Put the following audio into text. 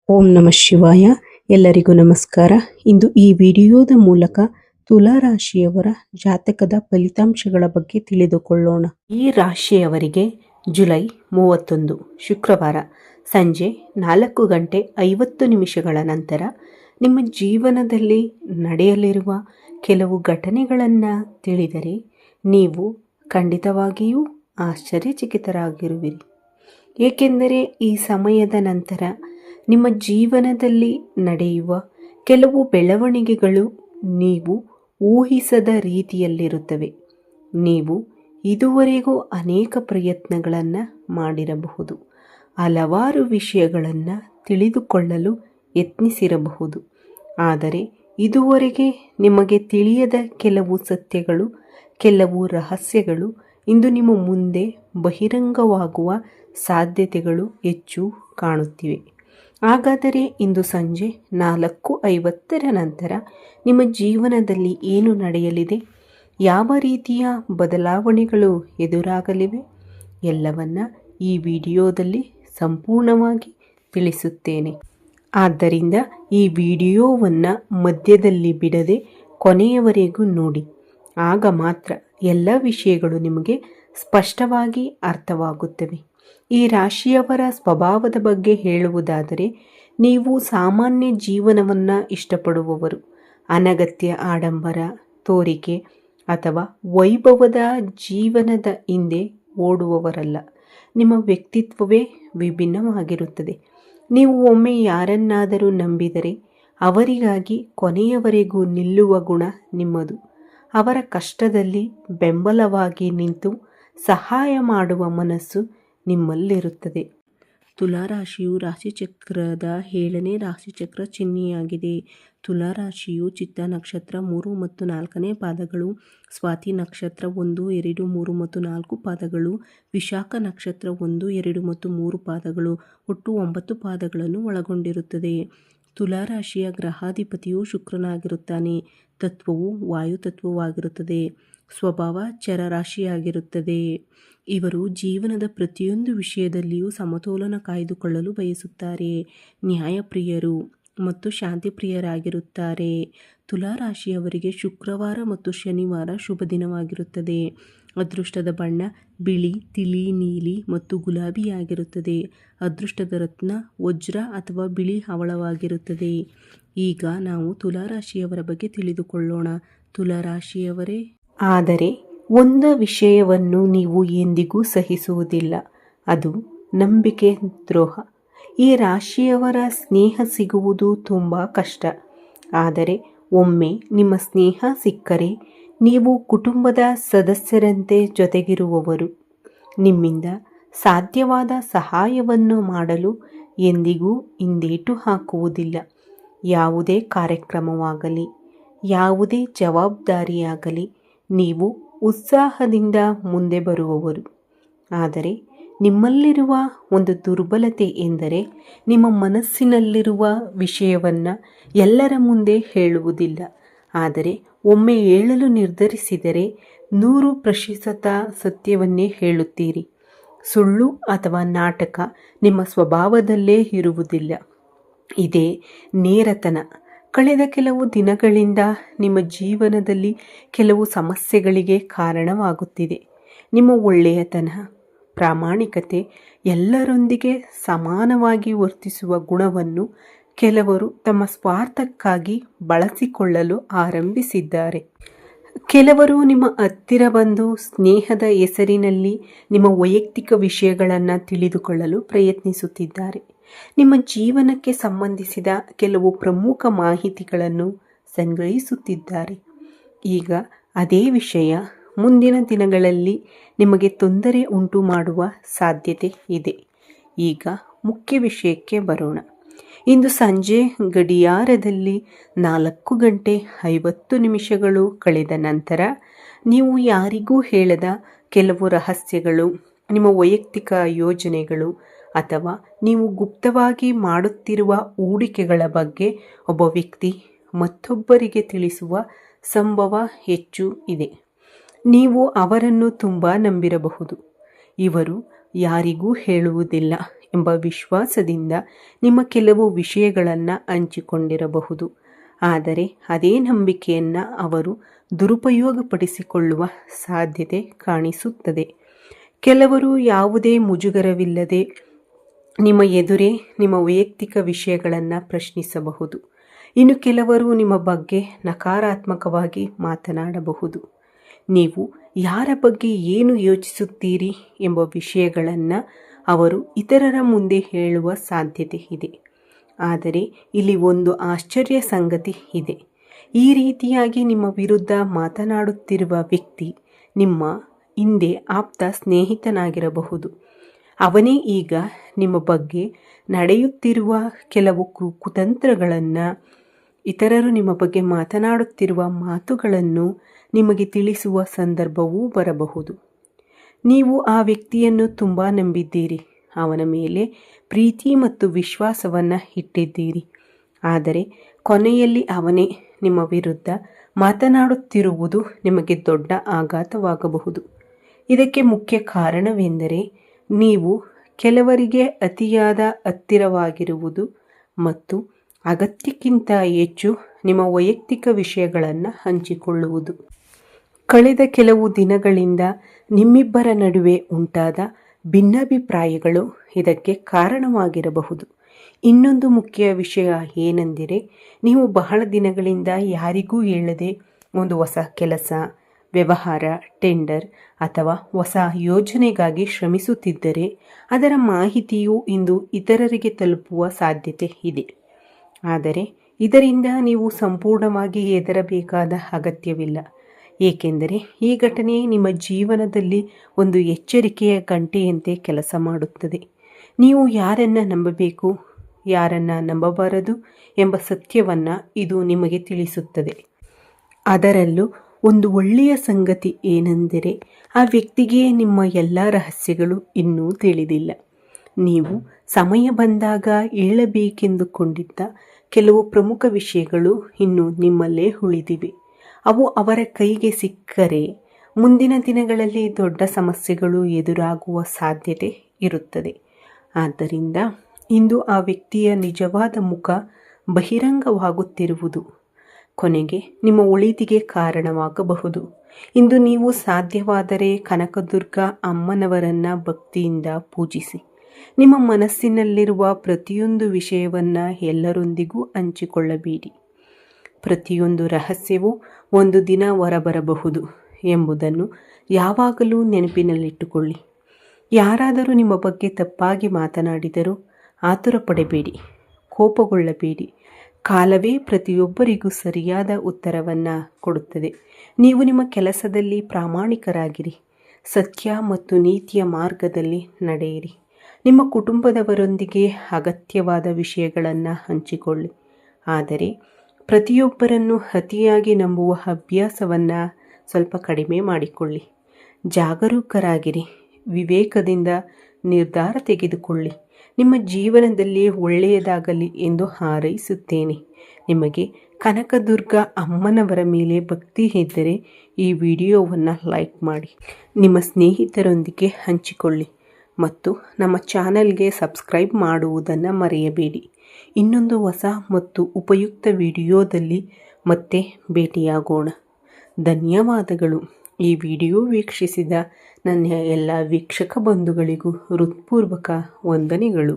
ಓಂ ನಮಃ ಶಿವಾಯ. ಎಲ್ಲರಿಗೂ ನಮಸ್ಕಾರ. ಇಂದು ಈ ವಿಡಿಯೋದ ಮೂಲಕ ತುಲಾ ರಾಶಿಯವರ ಜಾತಕದ ಫಲಿತಾಂಶಗಳ ಬಗ್ಗೆ ತಿಳಿದುಕೊಳ್ಳೋಣ. ಈ ರಾಶಿಯವರಿಗೆ ಜುಲೈ 31 ಶುಕ್ರವಾರ ಸಂಜೆ 4:50 ನಂತರ ನಿಮ್ಮ ಜೀವನದಲ್ಲಿ ನಡೆಯಲಿರುವ ಕೆಲವು ಘಟನೆಗಳನ್ನು ತಿಳಿದರೆ ನೀವು ಖಂಡಿತವಾಗಿಯೂ ಆಶ್ಚರ್ಯಚಕಿತರಾಗಿರುವಿರಿ. ಏಕೆಂದರೆ ಈ ಸಮಯದ ನಂತರ ನಿಮ್ಮ ಜೀವನದಲ್ಲಿ ನಡೆಯುವ ಕೆಲವು ಬೆಳವಣಿಗೆಗಳು ನೀವು ಊಹಿಸದ ರೀತಿಯಲ್ಲಿರುತ್ತವೆ. ನೀವು ಇದುವರೆಗೂ ಅನೇಕ ಪ್ರಯತ್ನಗಳನ್ನು ಮಾಡಿರಬಹುದು, ಹಲವಾರು ವಿಷಯಗಳನ್ನು ತಿಳಿದುಕೊಳ್ಳಲು ಯತ್ನಿಸಿರಬಹುದು. ಆದರೆ ಇದುವರೆಗೆ ನಿಮಗೆ ತಿಳಿಯದ ಕೆಲವು ಸತ್ಯಗಳು, ಕೆಲವು ರಹಸ್ಯಗಳು ಇಂದು ನಿಮ್ಮ ಮುಂದೆ ಬಹಿರಂಗವಾಗುವ ಸಾಧ್ಯತೆಗಳು ಹೆಚ್ಚು ಕಾಣುತ್ತಿವೆ. ಹಾಗಾದರೆ ಇಂದು ಸಂಜೆ 4:50 ನಂತರ ನಿಮ್ಮ ಜೀವನದಲ್ಲಿ ಏನು ನಡೆಯಲಿದೆ, ಯಾವ ರೀತಿಯ ಬದಲಾವಣೆಗಳು ಎದುರಾಗಲಿವೆ ಎಲ್ಲವನ್ನ ಈ ವಿಡಿಯೋದಲ್ಲಿ ಸಂಪೂರ್ಣವಾಗಿ ತಿಳಿಸುತ್ತೇನೆ. ಆದ್ದರಿಂದ ಈ ವಿಡಿಯೋವನ್ನು ಮಧ್ಯದಲ್ಲಿ ಬಿಡದೆ ಕೊನೆಯವರೆಗೂ ನೋಡಿ. ಆಗ ಮಾತ್ರ ಎಲ್ಲ ವಿಷಯಗಳು ನಿಮಗೆ ಸ್ಪಷ್ಟವಾಗಿ ಅರ್ಥವಾಗುತ್ತವೆ. ಈ ರಾಶಿಯವರ ಸ್ವಭಾವದ ಬಗ್ಗೆ ಹೇಳುವುದಾದರೆ, ನೀವು ಸಾಮಾನ್ಯ ಜೀವನವನ್ನು ಇಷ್ಟಪಡುವವರು. ಅನಗತ್ಯ ಆಡಂಬರ, ತೋರಿಕೆ ಅಥವಾ ವೈಭವದ ಜೀವನದ ಹಿಂದೆ ಓಡುವವರಲ್ಲ. ನಿಮ್ಮ ವ್ಯಕ್ತಿತ್ವವೇ ವಿಭಿನ್ನವಾಗಿರುತ್ತದೆ. ನೀವು ಒಮ್ಮೆ ಯಾರನ್ನಾದರೂ ನಂಬಿದರೆ ಅವರಿಗಾಗಿ ಕೊನೆಯವರೆಗೂ ನಿಲ್ಲುವ ಗುಣ ನಿಮ್ಮದು. ಅವರ ಕಷ್ಟದಲ್ಲಿ ಬೆಂಬಲವಾಗಿ ನಿಂತು ಸಹಾಯ ಮಾಡುವ ಮನಸ್ಸು ನಿಮ್ಮಲ್ಲಿರುತ್ತದೆ. ತುಲಾರಾಶಿಯು ರಾಶಿಚಕ್ರದ 7ನೇ ರಾಶಿಚಕ್ರ ಚಿಹ್ನೆಯಾಗಿದೆ. ತುಲಾರಾಶಿಯು ಚಿತ್ತ ನಕ್ಷತ್ರ 3 ಮತ್ತು 4ನೇ ಪಾದಗಳು, ಸ್ವಾತಿ ನಕ್ಷತ್ರ 1, 2, 3 ಮತ್ತು 4 ಪಾದಗಳು, ವಿಶಾಖ ನಕ್ಷತ್ರ 1, 2 ಮತ್ತು 3 ಪಾದಗಳು, ಒಟ್ಟು 9 ಪಾದಗಳನ್ನು ಒಳಗೊಂಡಿರುತ್ತದೆ. ತುಲಾರಾಶಿಯ ಗ್ರಹಾಧಿಪತಿಯು ಶುಕ್ರನಾಗಿರುತ್ತಾನೆ. ತತ್ವವು ವಾಯುತತ್ವವಾಗಿರುತ್ತದೆ. ಸ್ವಭಾವ ಚರರಾಶಿಯಾಗಿರುತ್ತದೆ. ಇವರು ಜೀವನದ ಪ್ರತಿಯೊಂದು ವಿಷಯದಲ್ಲಿಯೂ ಸಮತೋಲನ ಕಾಯ್ದುಕೊಳ್ಳಲು ಬಯಸುತ್ತಾರೆ. ನ್ಯಾಯಪ್ರಿಯರು ಮತ್ತು ಶಾಂತಿಪ್ರಿಯರಾಗಿರುತ್ತಾರೆ. ತುಲಾರಾಶಿಯವರಿಗೆ ಶುಕ್ರವಾರ ಮತ್ತು ಶನಿವಾರ ಶುಭ ದಿನವಾಗಿರುತ್ತದೆ. ಅದೃಷ್ಟದ ಬಣ್ಣ ಬಿಳಿ, ತಿಳಿ, ನೀಲಿ ಮತ್ತು ಗುಲಾಬಿಯಾಗಿರುತ್ತದೆ. ಅದೃಷ್ಟದ ರತ್ನ ವಜ್ರ ಅಥವಾ ಬಿಳಿ ಹವಳವಾಗಿರುತ್ತದೆ. ಈಗ ನಾವು ತುಲಾರಾಶಿಯವರ ಬಗ್ಗೆ ತಿಳಿದುಕೊಳ್ಳೋಣ. ತುಲಾರಾಶಿಯವರೇ, ಆದರೆ ಒಂದು ವಿಷಯವನ್ನು ನೀವು ಎಂದಿಗೂ ಸಹಿಸುವುದಿಲ್ಲ, ಅದು ನಂಬಿಕೆ ದ್ರೋಹ. ಈ ರಾಶಿಯವರ ಸ್ನೇಹ ಸಿಗುವುದು ತುಂಬ ಕಷ್ಟ. ಆದರೆ ಒಮ್ಮೆ ನಿಮ್ಮ ಸ್ನೇಹ ಸಿಕ್ಕರೆ ನೀವು ಕುಟುಂಬದ ಸದಸ್ಯರಂತೆ ಜೊತೆಗಿರುವವರು. ನಿಮ್ಮಿಂದ ಸಾಧ್ಯವಾದ ಸಹಾಯವನ್ನು ಮಾಡಲು ಎಂದಿಗೂ ಹಿಂದೇಟು ಹಾಕುವುದಿಲ್ಲ. ಯಾವುದೇ ಕಾರ್ಯಕ್ರಮವಾಗಲಿ, ಯಾವುದೇ ಜವಾಬ್ದಾರಿಯಾಗಲಿ ನೀವು ಉತ್ಸಾಹದಿಂದ ಮುಂದೆ ಬರುವವರು. ಆದರೆ ನಿಮ್ಮಲ್ಲಿರುವ ಒಂದು ದುರ್ಬಲತೆ ಎಂದರೆ ನಿಮ್ಮ ಮನಸ್ಸಿನಲ್ಲಿರುವ ವಿಷಯವನ್ನು ಎಲ್ಲರ ಮುಂದೆ ಹೇಳುವುದಿಲ್ಲ. ಆದರೆ ಒಮ್ಮೆ ಹೇಳಲು ನಿರ್ಧರಿಸಿದರೆ 100% ಸತ್ಯವನ್ನೇ ಹೇಳುತ್ತೀರಿ. ಸುಳ್ಳು ಅಥವಾ ನಾಟಕ ನಿಮ್ಮ ಸ್ವಭಾವದಲ್ಲೇ ಇರುವುದಿಲ್ಲ. ಇದೇ ನೇರತನ. ಕಳೆದ ಕೆಲವು ದಿನಗಳಿಂದ ನಿಮ್ಮ ಜೀವನದಲ್ಲಿ ಕೆಲವು ಸಮಸ್ಯೆಗಳಿಗೆ ಕಾರಣವಾಗುತ್ತಿದೆ. ನಿಮ್ಮ ಒಳ್ಳೆಯತನ, ಪ್ರಾಮಾಣಿಕತೆ, ಎಲ್ಲರೊಂದಿಗೆ ಸಮಾನವಾಗಿ ವರ್ತಿಸುವ ಗುಣವನ್ನು ಕೆಲವರು ತಮ್ಮ ಸ್ವಾರ್ಥಕ್ಕಾಗಿ ಬಳಸಿಕೊಳ್ಳಲು ಆರಂಭಿಸಿದ್ದಾರೆ. ಕೆಲವರು ನಿಮ್ಮ ಹತ್ತಿರ ಬಂದು ಸ್ನೇಹದ ಹೆಸರಿನಲ್ಲಿ ನಿಮ್ಮ ವೈಯಕ್ತಿಕ ವಿಷಯಗಳನ್ನು ತಿಳಿದುಕೊಳ್ಳಲು ಪ್ರಯತ್ನಿಸುತ್ತಿದ್ದಾರೆ. ನಿಮ್ಮ ಜೀವನಕ್ಕೆ ಸಂಬಂಧಿಸಿದ ಕೆಲವು ಪ್ರಮುಖ ಮಾಹಿತಿಗಳನ್ನು ಸಂಗ್ರಹಿಸುತ್ತಿದ್ದಾರೆ. ಈಗ ಅದೇ ವಿಷಯ ಮುಂದಿನ ದಿನಗಳಲ್ಲಿ ನಿಮಗೆ ತೊಂದರೆ ಉಂಟು ಮಾಡುವ ಸಾಧ್ಯತೆ ಇದೆ. ಈಗ ಮುಖ್ಯ ವಿಷಯಕ್ಕೆ ಬರೋಣ. ಇಂದು ಸಂಜೆ ಗಡಿಯಾರದಲ್ಲಿ 4:50 ಕಳೆದ ನಂತರ ನೀವು ಯಾರಿಗೂ ಹೇಳದ ಕೆಲವು ರಹಸ್ಯಗಳು, ನಿಮ್ಮ ವೈಯಕ್ತಿಕ ಯೋಜನೆಗಳು ಅಥವಾ ನೀವು ಗುಪ್ತವಾಗಿ ಮಾಡುತ್ತಿರುವ ಹೂಡಿಕೆಗಳ ಬಗ್ಗೆ ಒಬ್ಬ ವ್ಯಕ್ತಿ ಮತ್ತೊಬ್ಬರಿಗೆ ತಿಳಿಸುವ ಸಂಭವ ಹೆಚ್ಚು ಇದೆ. ನೀವು ಅವರನ್ನು ತುಂಬ ನಂಬಿರಬಹುದು. ಇವರು ಯಾರಿಗೂ ಹೇಳುವುದಿಲ್ಲ ಎಂಬ ವಿಶ್ವಾಸದಿಂದ ನಿಮ್ಮ ಕೆಲವು ವಿಷಯಗಳನ್ನು ಹಂಚಿಕೊಂಡಿರಬಹುದು. ಆದರೆ ಅದೇ ನಂಬಿಕೆಯನ್ನು ಅವರು ದುರುಪಯೋಗಪಡಿಸಿಕೊಳ್ಳುವ ಸಾಧ್ಯತೆ ಕಾಣಿಸುತ್ತದೆ. ಕೆಲವರು ಯಾವುದೇ ಮುಜುಗರವಿಲ್ಲದೆ ನಿಮ್ಮ ಎದುರೇ ನಿಮ್ಮ ವೈಯಕ್ತಿಕ ವಿಷಯಗಳನ್ನು ಪ್ರಶ್ನಿಸಬಹುದು. ಇನ್ನು ಕೆಲವರು ನಿಮ್ಮ ಬಗ್ಗೆ ನಕಾರಾತ್ಮಕವಾಗಿ ಮಾತನಾಡಬಹುದು. ನೀವು ಯಾರ ಬಗ್ಗೆ ಏನು ಯೋಚಿಸುತ್ತೀರಿ ಎಂಬ ವಿಷಯಗಳನ್ನು ಅವರು ಇತರರ ಮುಂದೆ ಹೇಳುವ ಸಾಧ್ಯತೆ ಇದೆ. ಆದರೆ ಇಲ್ಲಿ ಒಂದು ಆಶ್ಚರ್ಯ ಸಂಗತಿ ಇದೆ. ಈ ರೀತಿಯಾಗಿ ನಿಮ್ಮ ವಿರುದ್ಧ ಮಾತನಾಡುತ್ತಿರುವ ವ್ಯಕ್ತಿ ನಿಮ್ಮ ಹಿಂದೆ ಆಪ್ತ ಸ್ನೇಹಿತನಾಗಿರಬಹುದು. ಅವನೇ ಈಗ ನಿಮ್ಮ ಬಗ್ಗೆ ನಡೆಯುತ್ತಿರುವ ಕೆಲವು ಕುತಂತ್ರಗಳನ್ನು, ಇತರರು ನಿಮ್ಮ ಬಗ್ಗೆ ಮಾತನಾಡುತ್ತಿರುವ ಮಾತುಗಳನ್ನು ನಿಮಗೆ ತಿಳಿಸುವ ಸಂದರ್ಭವೂ ಬರಬಹುದು. ನೀವು ಆ ವ್ಯಕ್ತಿಯನ್ನು ತುಂಬ ನಂಬಿದ್ದೀರಿ, ಅವನ ಮೇಲೆ ಪ್ರೀತಿ ಮತ್ತು ವಿಶ್ವಾಸವನ್ನು ಇಟ್ಟಿದ್ದೀರಿ. ಆದರೆ ಕೊನೆಯಲ್ಲಿ ಅವನೇ ನಿಮ್ಮ ವಿರುದ್ಧ ಮಾತನಾಡುತ್ತಿರುವುದು ನಿಮಗೆ ದೊಡ್ಡ ಆಘಾತವಾಗಬಹುದು. ಇದಕ್ಕೆ ಮುಖ್ಯ ಕಾರಣವೆಂದರೆ ನೀವು ಕೆಲವರಿಗೆ ಅತಿಯಾದ ಹತ್ತಿರವಾಗಿರುವುದು ಮತ್ತು ಅಗತ್ಯಕ್ಕಿಂತ ಹೆಚ್ಚು ನಿಮ್ಮ ವೈಯಕ್ತಿಕ ವಿಷಯಗಳನ್ನು ಹಂಚಿಕೊಳ್ಳುವುದು. ಕಳೆದ ಕೆಲವು ದಿನಗಳಿಂದ ನಿಮ್ಮಿಬ್ಬರ ನಡುವೆ ಉಂಟಾದ ಭಿನ್ನಾಭಿಪ್ರಾಯಗಳು ಇದಕ್ಕೆ ಕಾರಣವಾಗಿರಬಹುದು. ಇನ್ನೊಂದು ಮುಖ್ಯ ವಿಷಯ ಏನೆಂದರೆ, ನೀವು ಬಹಳ ದಿನಗಳಿಂದ ಯಾರಿಗೂ ಹೇಳದೆ ಒಂದು ಹೊಸ ಕೆಲಸ, ವ್ಯವಹಾರ, ಟೆಂಡರ್ ಅಥವಾ ಹೊಸ ಯೋಜನೆಗಾಗಿ ಶ್ರಮಿಸುತ್ತಿದ್ದರೆ ಅದರ ಮಾಹಿತಿಯು ಇಂದು ಇತರರಿಗೆ ತಲುಪುವ ಸಾಧ್ಯತೆ ಇದೆ. ಆದರೆ ಇದರಿಂದ ನೀವು ಸಂಪೂರ್ಣವಾಗಿ ಹೆದರಬೇಕಾದ ಅಗತ್ಯವಿಲ್ಲ, ಏಕೆಂದರೆ ಈ ಘಟನೆ ನಿಮ್ಮ ಜೀವನದಲ್ಲಿ ಒಂದು ಎಚ್ಚರಿಕೆಯ ಗಂಟೆಯಂತೆ ಕೆಲಸ ಮಾಡುತ್ತದೆ. ನೀವು ಯಾರನ್ನು ನಂಬಬೇಕು, ಯಾರನ್ನು ನಂಬಬಾರದು ಎಂಬ ಸತ್ಯವನ್ನು ಇದು ನಿಮಗೆ ತಿಳಿಸುತ್ತದೆ. ಅದರಲ್ಲೂ ಒಂದು ಒಳ್ಳೆಯ ಸಂಗತಿ ಏನೆಂದರೆ, ಆ ವ್ಯಕ್ತಿಗೆ ನಿಮ್ಮ ಎಲ್ಲ ರಹಸ್ಯಗಳು ಇನ್ನೂ ತಿಳಿದಿಲ್ಲ. ನೀವು ಸಮಯ ಬಂದಾಗ ಹೇಳಬೇಕೆಂದುಕೊಂಡಿದ್ದ ಕೆಲವು ಪ್ರಮುಖ ವಿಷಯಗಳು ಇನ್ನೂ ನಿಮ್ಮಲ್ಲೇ ಉಳಿದಿವೆ. ಅವು ಅವರ ಕೈಗೆ ಸಿಕ್ಕರೆ ಮುಂದಿನ ದಿನಗಳಲ್ಲಿ ದೊಡ್ಡ ಸಮಸ್ಯೆಗಳು ಎದುರಾಗುವ ಸಾಧ್ಯತೆ ಇರುತ್ತದೆ. ಆದ್ದರಿಂದ ಇಂದು ಆ ವ್ಯಕ್ತಿಯ ನಿಜವಾದ ಮುಖ ಬಹಿರಂಗವಾಗುತ್ತಿರುವುದು ಕೊನೆಗೆ ನಿಮ್ಮ ಒಳಿತಿಗೆ ಕಾರಣವಾಗಬಹುದು. ಇಂದು ನೀವು ಸಾಧ್ಯವಾದರೆ ಕನಕದುರ್ಗ ಅಮ್ಮನವರನ್ನು ಭಕ್ತಿಯಿಂದ ಪೂಜಿಸಿ. ನಿಮ್ಮ ಮನಸ್ಸಿನಲ್ಲಿರುವ ಪ್ರತಿಯೊಂದು ವಿಷಯವನ್ನು ಎಲ್ಲರೊಂದಿಗೂ ಹಂಚಿಕೊಳ್ಳಬೇಡಿ. ಪ್ರತಿಯೊಂದು ರಹಸ್ಯವೂ ಒಂದು ದಿನ ಹೊರಬರಬಹುದು ಎಂಬುದನ್ನು ಯಾವಾಗಲೂ ನೆನಪಿನಲ್ಲಿಟ್ಟುಕೊಳ್ಳಿ. ಯಾರಾದರೂ ನಿಮ್ಮ ಬಗ್ಗೆ ತಪ್ಪಾಗಿ ಮಾತನಾಡಿದರೂ ಆತುರ ಪಡಬೇಡಿ, ಕೋಪಗೊಳ್ಳಬೇಡಿ. ಕಾಲವೇ ಪ್ರತಿಯೊಬ್ಬರಿಗೂ ಸರಿಯಾದ ಉತ್ತರವನ್ನು ಕೊಡುತ್ತದೆ. ನೀವು ನಿಮ್ಮ ಕೆಲಸದಲ್ಲಿ ಪ್ರಾಮಾಣಿಕರಾಗಿರಿ, ಸತ್ಯ ಮತ್ತು ನೀತಿಯ ಮಾರ್ಗದಲ್ಲಿ ನಡೆಯಿರಿ. ನಿಮ್ಮ ಕುಟುಂಬದವರೊಂದಿಗೆ ಅಗತ್ಯವಾದ ವಿಷಯಗಳನ್ನು ಹಂಚಿಕೊಳ್ಳಿ. ಆದರೆ ಪ್ರತಿಯೊಬ್ಬರನ್ನು ಅತಿಯಾಗಿ ನಂಬುವ ಅಭ್ಯಾಸವನ್ನು ಸ್ವಲ್ಪ ಕಡಿಮೆ ಮಾಡಿಕೊಳ್ಳಿ. ಜಾಗರೂಕರಾಗಿರಿ, ವಿವೇಕದಿಂದ ನಿರ್ಧಾರ ತೆಗೆದುಕೊಳ್ಳಿ. ನಿಮ್ಮ ಜೀವನದಲ್ಲಿ ಒಳ್ಳೆಯದಾಗಲಿ ಎಂದು ಹಾರೈಸುತ್ತೇನೆ. ನಿಮಗೆ ಕನಕದುರ್ಗ ಅಮ್ಮನವರ ಮೇಲೆ ಭಕ್ತಿ ಇದ್ದರೆ ಈ ವಿಡಿಯೋವನ್ನು ಲೈಕ್ ಮಾಡಿ, ನಿಮ್ಮ ಸ್ನೇಹಿತರೊಂದಿಗೆ ಹಂಚಿಕೊಳ್ಳಿ ಮತ್ತು ನಮ್ಮ ಚಾನಲ್ಗೆ ಸಬ್ಸ್ಕ್ರೈಬ್ ಮಾಡುವುದನ್ನು ಮರೆಯಬೇಡಿ. ಇನ್ನೊಂದು ಹೊಸ ಮತ್ತು ಉಪಯುಕ್ತ ವಿಡಿಯೋದಲ್ಲಿ ಮತ್ತೆ ಭೇಟಿಯಾಗೋಣ. ಧನ್ಯವಾದಗಳು. ಈ ವಿಡಿಯೋ ವೀಕ್ಷಿಸಿದ ನನ್ನ ಎಲ್ಲ ವೀಕ್ಷಕ ಬಂಧುಗಳಿಗೂ ಹೃತ್ಪೂರ್ವಕ ವಂದನೆಗಳು.